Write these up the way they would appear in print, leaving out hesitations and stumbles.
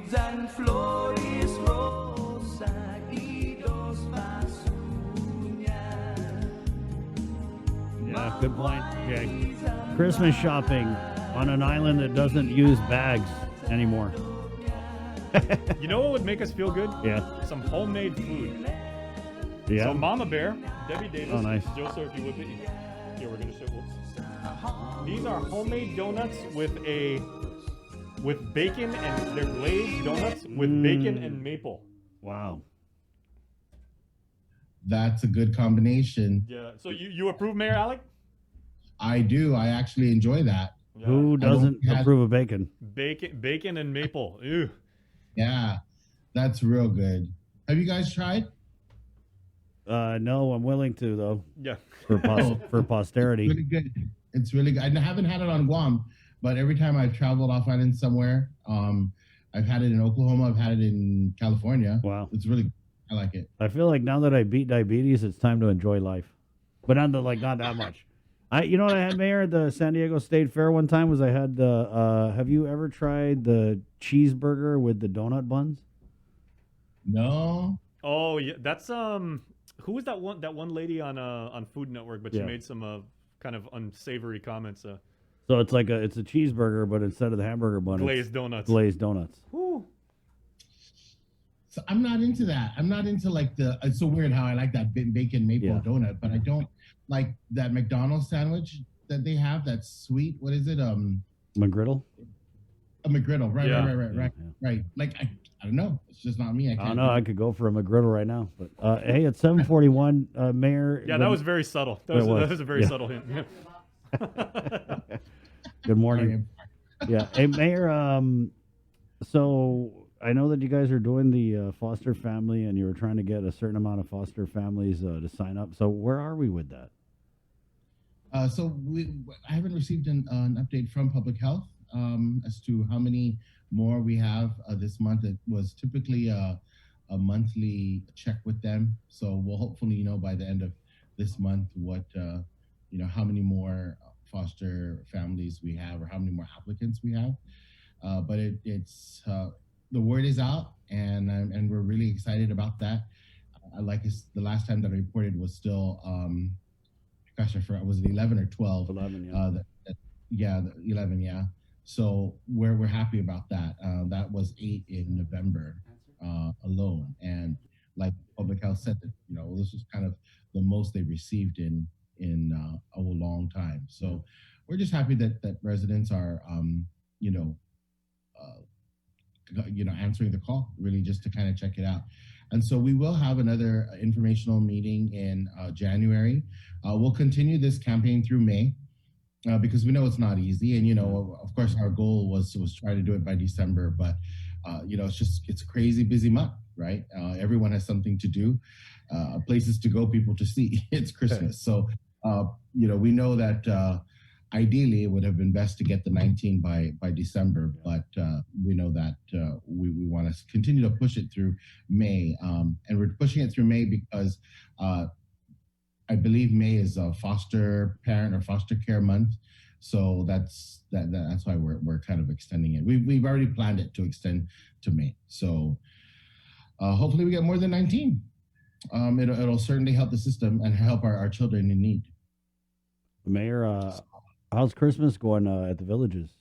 Orchids and flores rosa y dos pezuñas. Yeah, good point, Jay. Christmas shopping on an island that doesn't use bags anymore. You know what would make us feel good? Yeah. Some homemade food. Yeah. So Mama Bear, Debbie Davis, Oh, nice. Joseph, if you would be. Here, we're gonna show. Whoops. These are homemade donuts with bacon, and they're glazed donuts with bacon and maple. Wow. That's a good combination. Yeah. So you approve, Mayor Alec? I do. I actually enjoy that. Yeah. Who doesn't approve of bacon? Bacon and maple. Ew. Yeah, that's real good. Have you guys tried? No, I'm willing to though. Yeah. For posterity. It's really good. It's really good. I haven't had it on Guam, but every time I've traveled off island somewhere, I've had it in Oklahoma. I've had it in California. Wow. It's really good. I like it. I feel like now that I beat diabetes, it's time to enjoy life, but not that much. You know what I had, Mayor, at the San Diego State Fair one time was I had the. Have you ever tried the cheeseburger with the donut buns? No. Oh yeah, that's who was that one lady on Food Network? But she made some kind of unsavory comments. So it's like it's a cheeseburger, but instead of the hamburger bun, glazed donuts. Glazed donuts. Woo. So I'm not into that. I'm not into like it's so weird how I like that bacon maple donut, but I don't like that McDonald's sandwich that they have. That's sweet. What is it? McGriddle. A McGriddle. Right. Like I don't know. It's just not me. I don't know. I could go for a McGriddle right now, but hey, it's 7:41, Mayor. Yeah, that was very subtle. That was a very subtle hint. Yeah. Good morning. Yeah. Hey, Mayor. So I know that you guys are doing the foster family, and you were trying to get a certain amount of foster families to sign up. So where are we with that? So I haven't received an update from Public Health as to how many more we have this month. It was typically a monthly check with them. So we'll hopefully know by the end of this month what how many more foster families we have or how many more applicants we have. But it's the word is out, and we're really excited about that. The last time that I reported was still, gosh, I forgot, was it 11 or 12? 11, yeah. 11, yeah. So we're happy about that. That was 8 in November alone, and like Public Health said, that this was kind of the most they received in a long time. So we're just happy that residents are answering the call, really just to kind of check it out. And so we will have another informational meeting in January. We'll continue this campaign through May because we know it's not easy. And, of course, our goal was try to do it by December, but, it's a crazy busy month, right? Everyone has something to do, places to go, people to see. It's Christmas. So, we know that ideally, it would have been best to get the 19 by December, but we know that we want to continue to push it through May, and we're pushing it through May because I believe May is a foster parent or foster care month, so that's why we're kind of extending it. We've already planned it to extend to May, so hopefully we get more than 19. It'll certainly help the system and help our children in need. Mayor. How's Christmas going at the villages?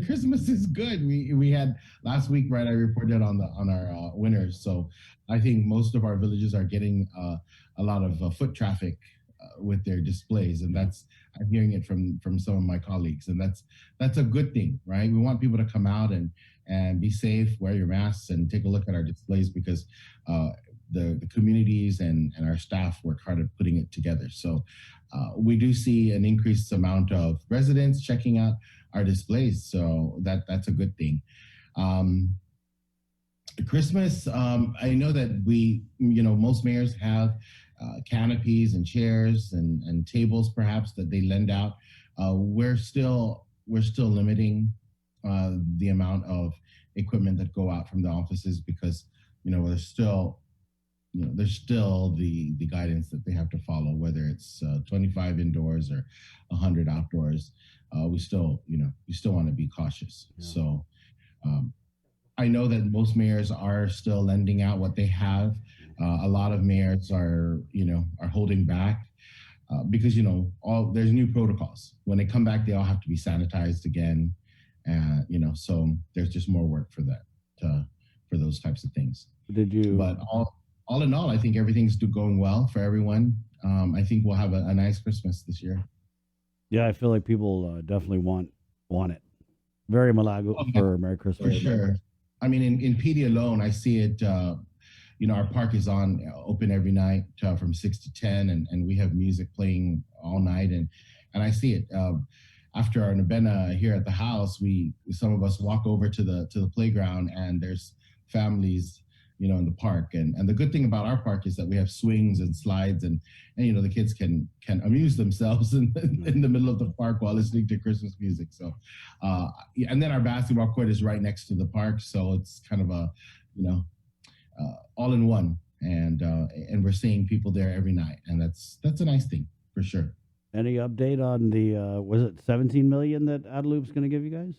Christmas is good. We had last week, right? I reported on our winners. So I think most of our villages are getting a lot of foot traffic with their displays, and I'm hearing it from some of my colleagues, and that's a good thing, right? We want people to come out and be safe, wear your masks, and take a look at our displays because the communities and our staff work hard at putting it together. So we do see an increased amount of residents checking out our displays. So that's a good thing. Christmas, I know that most mayors have canopies and chairs and tables perhaps that they lend out. We're still limiting the amount of equipment that go out from the offices because there's still the guidance that they have to follow, whether it's 25 indoors or 100 outdoors. We still want to be cautious. Yeah. So I know that most mayors are still lending out what they have. A lot of mayors are holding back because all there's new protocols. When they come back, they all have to be sanitized again, and so there's just more work for that for those types of things. Did you? But all in all, I think everything's going well for everyone. I think we'll have a nice Christmas this year. Yeah, I feel like people definitely want it. Very Malago for Merry For Christmas. sure. I mean, in PD alone, I see it. Our park is open every night from 6 to 10, and we have music playing all night, and I see it. After our novena here at the house, some of us walk over to the playground, and there's families, in the park. And the good thing about our park is that we have swings and slides, and the kids can amuse themselves in the middle of the park while listening to Christmas music. So, and then our basketball court is right next to the park, so it's kind of a, all in one. And we're seeing people there every night, and that's a nice thing for sure. Any update on the was it 17 million that Adeloop's going to give you guys?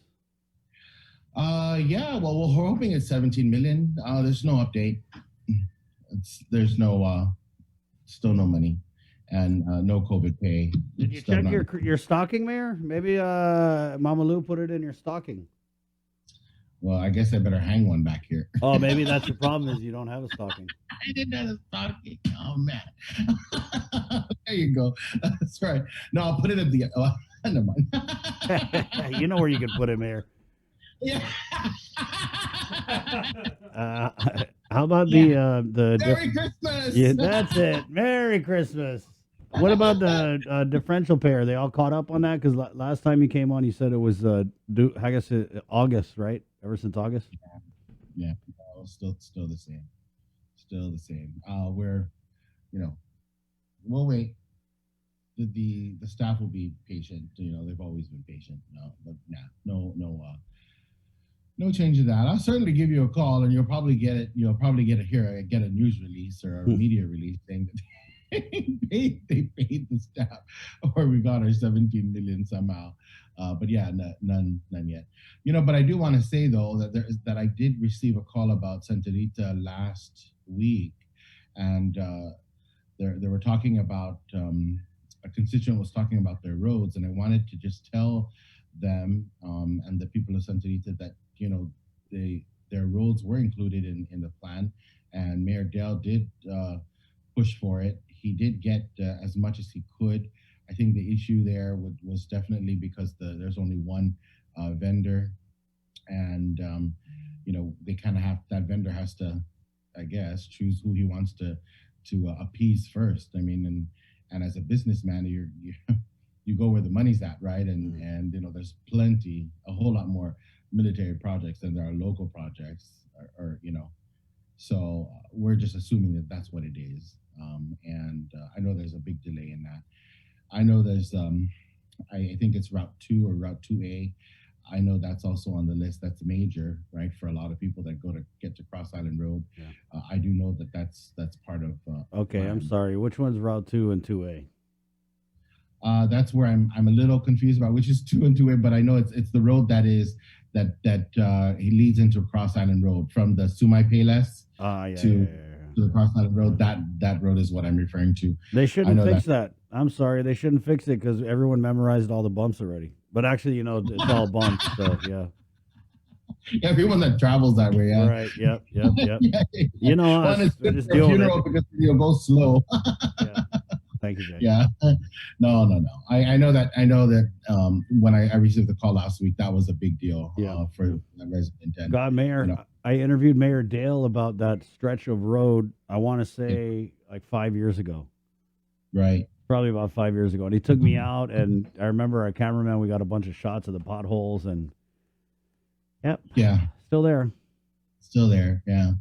Yeah, well, we're hoping it's 17 million. There's no update. There's still no money, and no COVID pay. Did you Still check not- your stocking, Mayor? Maybe Mama Lou put it in your stocking. Well, I guess I better hang one back here. Oh, maybe that's your problem is you don't have a stocking. I didn't have a stocking. Oh man. There you go. That's right. No, I'll put it at the. Never mind. You know where you can put it, Mayor. Yeah. How about the Merry Christmas. Yeah, that's it. Merry Christmas. What about the differential pair? They all caught up on that? Because last time you came on, you said it was due, I guess August, right? Ever since August. Yeah. No, still the same. Still the same. We're, we'll wait. The staff will be patient. They've always been patient. No change in that. I'll certainly give you a call, and you'll probably get it. You'll probably get a news release or a media release saying that they paid the staff, or we got our 17 million somehow. But yeah, none yet. But I do want to say though that I did receive a call about Santa Rita last week, and they were talking about a constituent was talking about their roads, and I wanted to just tell them and the people of Santa Rita that their roads were included in the plan, and Mayor Dale did push for it. He did get as much as he could. I think the issue there was definitely because there's only one vendor, and they kind of that vendor has to, I guess, choose who he wants to appease first. I mean, and as a businessman, you go where the money's at, right? And there's a whole lot more military projects than there are local projects, or so we're just assuming that that's what it is. And I know there's a big delay in that. I know there's I think it's Route 2 or Route 2A. I know that's also on the list. That's major, right, for a lot of people that get to Cross Island Road. Yeah. I do know that's part of. Okay, I'm sorry. Which one's Route 2 and 2A? That's where I'm a little confused about which is 2 and 2A, but I know it's the road that he leads into Cross Island Road from the Sumay Payless to the Cross Island Road. That road is what I'm referring to. They shouldn't fix that. I'm sorry, they shouldn't fix it because everyone memorized all the bumps already. But actually, it's all bumps. So yeah. Everyone that travels that way, yeah. Right. Yep. Yeah. Just deal with it because you'll go slow. Yeah. Thank you, Jay. Yeah. No. I know that when I received the call last week, that was a big deal for the resident. And, God, Mayor, I interviewed Mayor Dale about that stretch of road, I want to say like 5 years ago. Right. Probably about 5 years ago. And he took me out, and I remember our cameraman, we got a bunch of shots of the potholes, and yeah. Still there. Yeah.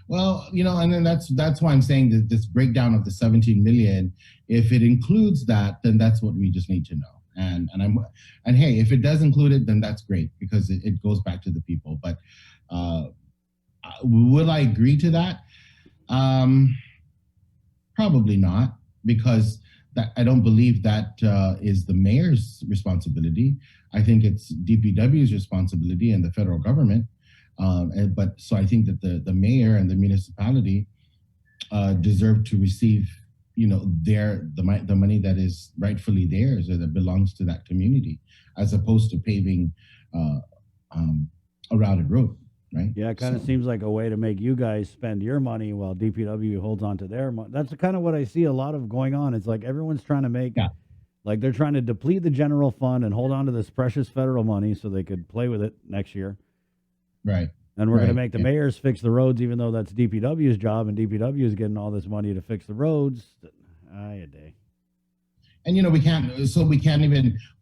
Well, and then that's why I'm saying that this breakdown of the 17 million, if it includes that, then that's what we just need to know. And hey, if it does include it, then that's great because it goes back to the people. But will I agree to that? Probably not, because I don't believe that is the mayor's responsibility. I think it's DPW's responsibility and the federal government. But so I think that the mayor and the municipality deserve to receive, the money that is rightfully theirs or that belongs to that community, as opposed to paving uh, a routed road, right? Yeah, it kind of So, seems like a way to make you guys spend your money while DPW holds on to their money. That's kind of what I see a lot of going on. It's like everyone's trying to make, yeah, like they're trying to deplete the general fund and hold on to this precious federal money so they could play with it next year. right, And we're going to right, make the yeah. mayors fix the roads, even though that's DPW's job, and DPW is getting all this money to fix the roads. A day. And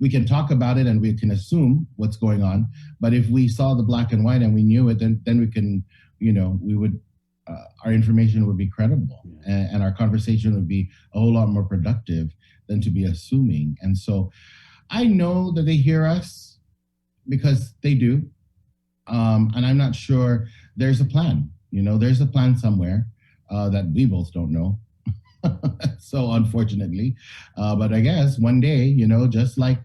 we can talk about it and we can assume what's going on. But if we saw the black and white and we knew it, then we can, we would, our information would be credible, and our conversation would be a whole lot more productive than to be assuming. And so I know that they hear us because they do. And I'm not sure there's a plan, there's a plan somewhere that we both don't know. So unfortunately, but I guess one day, just like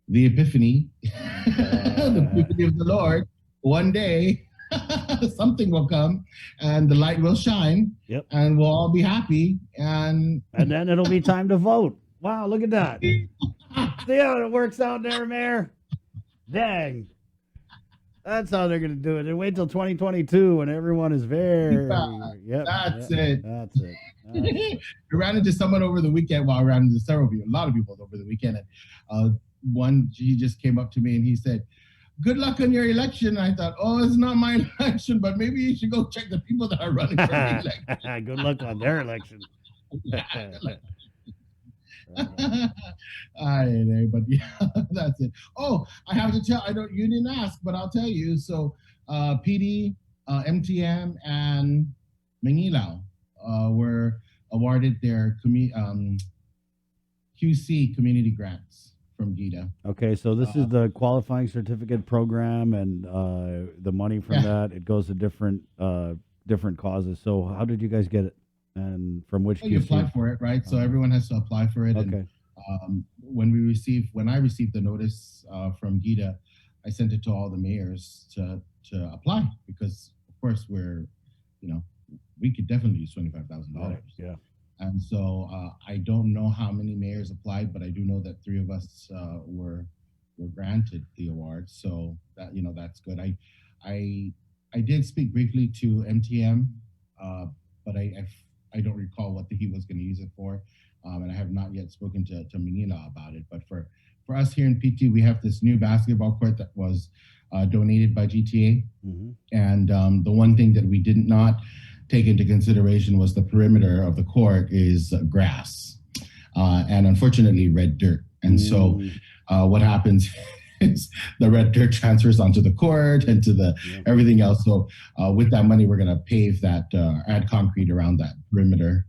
the epiphany, the epiphany of the Lord, one day something will come and the light will shine. Yep. And we'll all be happy. And then it'll be time to vote. Wow, look at that. See how it works out there, Mayor? Dang. That's how they're going to do it. And wait till 2022 when everyone is very. Yep, that's yep, it. That's it. I ran into someone over the weekend. Well, I ran into several people, a lot of people over the weekend. And he just came up to me and he said, "Good luck on your election." And I thought, oh, it's not my election, but maybe you should go check the people that are running for re-election. Good luck on their election. But yeah, that's it. Oh, I have to tell. You didn't ask, but I'll tell you. So, PD, MTM, and Manilao were awarded their QC community grants from GITA. Okay, so this is the qualifying certificate program, and the money from that, it goes to different causes. So how did you guys get it, and from which You QC? apply for it, right? So everyone has to apply for it. Okay. And when I received the notice from GITA, I sent it to all the mayors to apply, because of course we could definitely use $25,000. Yeah. And so I don't know how many mayors applied, but I do know that 3 of us were granted the award. So that's good. I did speak briefly to MTM, but I don't recall what he was going to use it for, and I have not yet spoken to Manila about it. But for us here in PT, we have this new basketball court that was donated by GTA, and the one thing that we did not take into consideration was the perimeter of the court is grass, and unfortunately red dirt. And so what happens is the red dirt transfers onto the court and to the everything else. So with that money, we're going to pave that, add concrete around that perimeter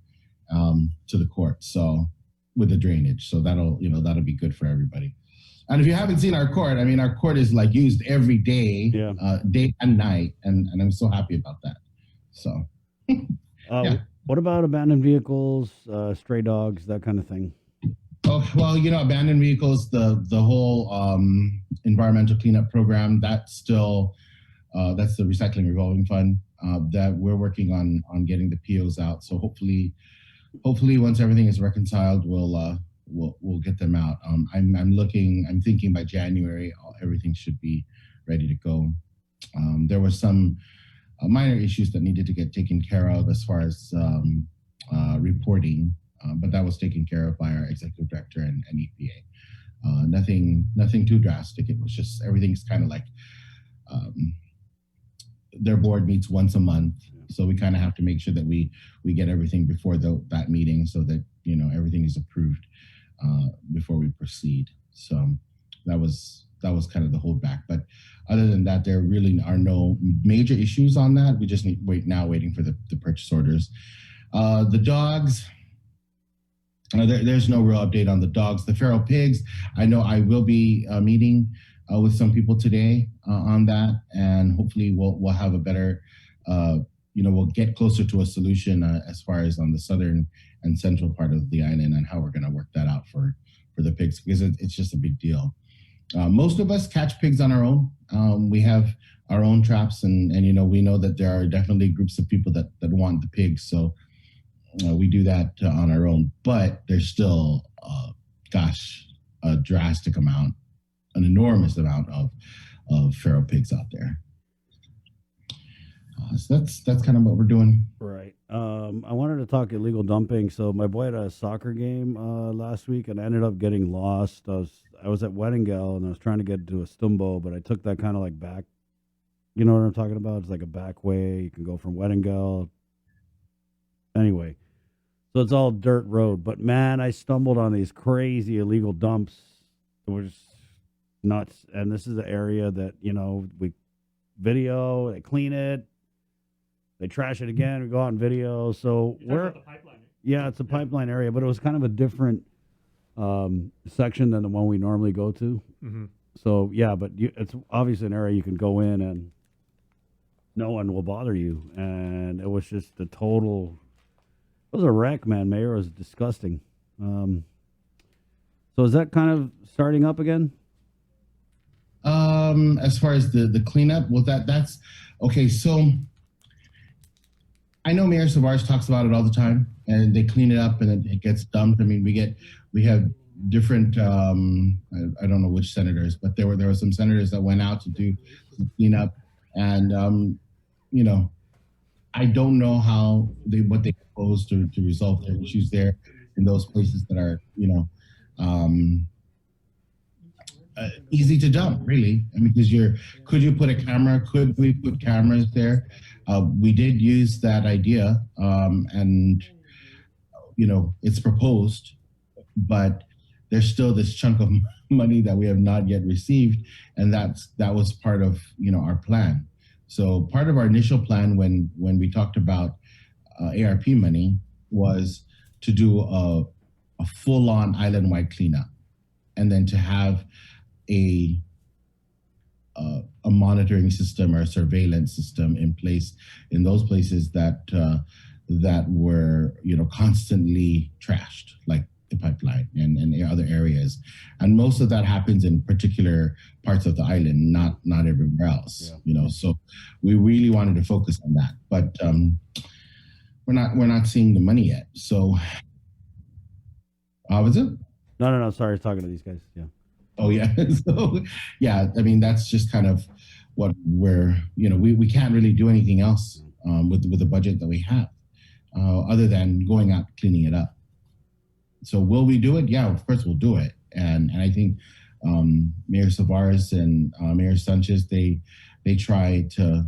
to the court. So with the drainage, so that'll be good for everybody. And if you haven't seen our court, our court is like used every day, day and night, and I'm so happy about that. So. What about abandoned vehicles, stray dogs, that kind of thing? Oh, well, abandoned vehicles, the whole environmental cleanup program, that's still that's the recycling revolving fund that we're working on getting the POs out. So hopefully once everything is reconciled, we'll get them out. I'm thinking by January everything should be ready to go. There was some minor issues that needed to get taken care of as far as reporting, but that was taken care of by our executive director and EPA. Nothing too drastic. It was just everything's kind of like their board meets once a month, so we kind of have to make sure that we get everything before that meeting, so that everything is approved before we proceed. So that was kind of the holdback. But other than that, there really are no major issues on that. We just waiting for the purchase orders. The dogs, there's no real update on the dogs. The feral pigs, I know I will be meeting with some people today on that, and hopefully we'll have a better, we'll get closer to a solution as far as on the southern and central part of the island, and how we're going to work that out for the pigs, because it's just a big deal. Most of us catch pigs on our own. We have our own traps, and we know that there are definitely groups of people that want the pigs, so we do that on our own. But there's still, gosh, a drastic amount, an enormous amount of feral pigs out there. So that's kind of what we're doing. Right. I wanted to talk illegal dumping. So my boy had a soccer game last week, and I ended up getting lost. I was at Weddingale, and I was trying to get to Estumbo, but I took that kind of like back. You know what I'm talking about? It's like a back way. You can go from Weddingale. Anyway, so it's all dirt road. But man, I stumbled on these crazy illegal dumps. It was nuts. And this is the area that we video, they clean it. They trash it again. We go out and video. So we're yeah, it's a pipeline area, but it was kind of a different section than the one we normally go to. Mm-hmm. So yeah, but it's obviously an area you can go in and no one will bother you. And it was just a total. It was a wreck, man. Mayor, was disgusting. So is that kind of starting up again? As far as the cleanup, well, that's okay. So I know Mayor Savars talks about it all the time, and they clean it up and it gets dumped. I mean, we have different, I don't know which senators, but there were some senators that went out to do some cleanup, and I don't know what they propose to resolve their issues there in those places that are easy to dump, really. I mean, because could you put a camera? Could we put cameras there? We did use that idea, and it's proposed, but there's still this chunk of money that we have not yet received, and that was part of our plan. So part of our initial plan when we talked about ARP money was to do a full-on island-wide cleanup, and then to have a monitoring system or a surveillance system in place in those places that were constantly trashed, like the pipeline and other areas. And most of that happens in particular parts of the island, not everywhere else. Yeah. So we really wanted to focus on that, but we're not seeing the money yet. So was it? No. Sorry, I was talking to these guys. Yeah. Oh yeah. So yeah, I mean, that's just kind of what we can't really do anything else with the budget that we have, other than going out cleaning it up. So will we do it? Yeah, of course we'll do it. And I think Mayor Savars and Mayor Sanchez, they try to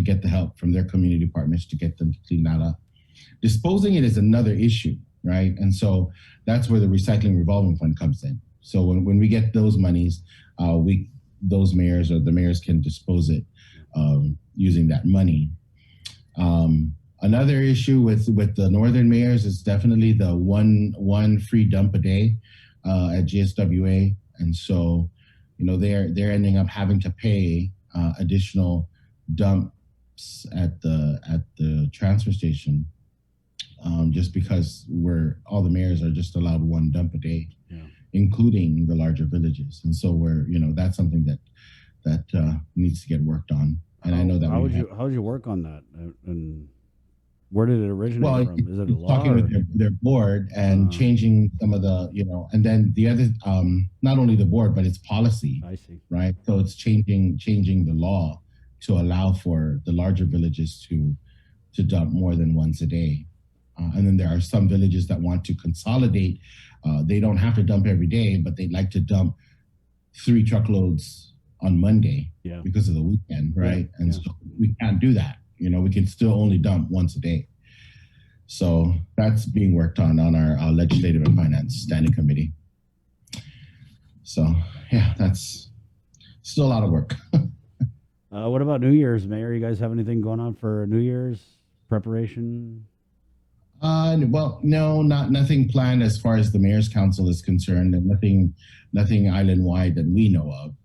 get the help from their community partners to get them to clean that up. Disposing it is another issue, right? And so that's where the recycling revolving fund comes in. So when we get those monies, those mayors or the mayors can dispose it using that money. Another issue with the northern mayors is definitely the one free dump a day at GSWA, and so they're ending up having to pay additional dumps at the transfer station, just because all the mayors are just allowed one dump a day. Yeah. Including the larger villages, and so that's something that needs to get worked on. And I know that how would you work on that, and where did it originate from? Is it a law? Talking with their board and changing some of the and then the other not only the board but it's policy. I see. Right, so it's changing the law to allow for the larger villages to dump more than once a day. And then there are some villages that want to consolidate. They don't have to dump every day, but they'd like to dump 3 truckloads on Monday because of the weekend, right? Yeah. And so we can't do that. We can still only dump once a day. So that's being worked on our Legislative and Finance Standing Committee. So yeah, that's still a lot of work. What about New Year's, Mayor? You guys have anything going on for New Year's preparation? Well, no, nothing planned as far as the Mayor's Council is concerned, and nothing island-wide that we know of.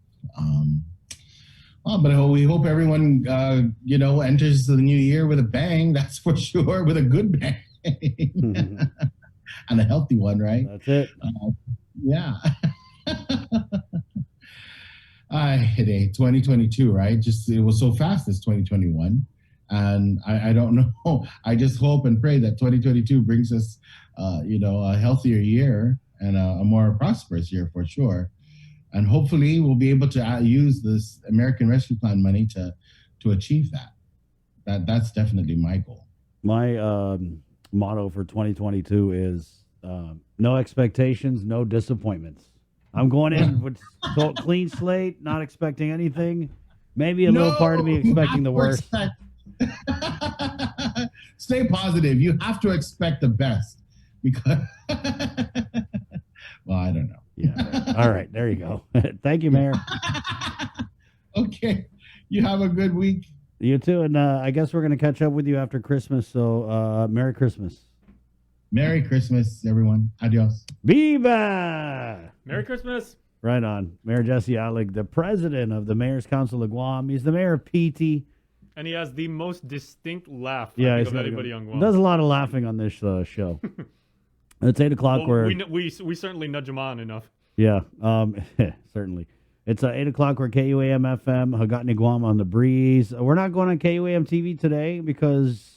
But we hope everyone, enters the new year with a bang. That's for sure, with a good bang, and a healthy one, right? That's it. Yeah. Hey, 2022, right? Just it was so fast as 2021, and I don't know. I just hope and pray that 2022 brings us, a healthier year and a more prosperous year for sure. And hopefully, we'll be able to use this American Rescue Plan money to achieve that. That's definitely my goal. My motto for 2022 is no expectations, no disappointments. I'm going in with clean slate, not expecting anything. Maybe a little part of me you expecting have the to worst. Stay positive. You have to expect the best because, well, I don't know. Yeah. All right. There you go. Thank you, Mayor. Okay. You have a good week. You too. And I guess we're going to catch up with you after Christmas. So Merry Christmas. Merry Christmas, everyone. Adios. Viva! Merry Christmas. Right on. Mayor Jesse Alig, the president of the Mayor's Council of Guam. He's the mayor of PT. And he has the most distinct laugh Yeah, of anybody on Guam. Does a lot of laughing on this show. It's 8 o'clock. Well, we certainly nudge him on enough. Yeah, certainly. It's 8 o'clock. We're KUAM FM, Hagatni Guam on the breeze. We're not going on KUAM TV today because